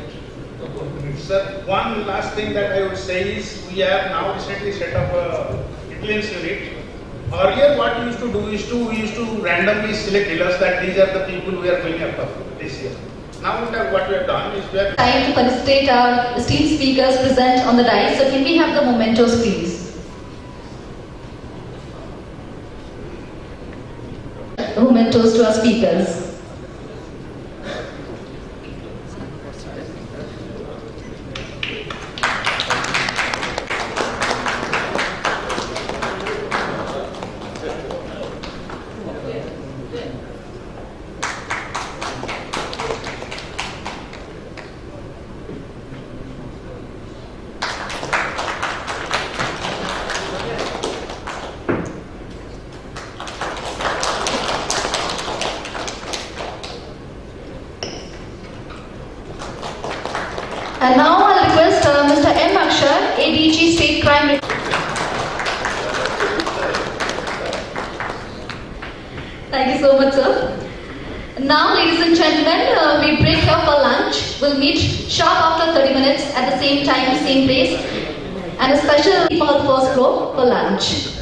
couple of minutes. Sir, one last thing that I would say is we have now recently set up a intelligence unit. Earlier, what we used to do is we used to randomly select dealers that these are the people we are going after this year. Now what we have done is we have Time to felicitate our esteemed speakers present on the dais. So can we have the mementos, please? The mementos to our speakers. And now I'll request Mr. M. Akshar, ADG State Crime. Thank you so much, sir. Now, ladies and gentlemen, we break here for lunch. We'll meet sharp after 30 minutes at the same time, same place, and a special for the first floor for lunch.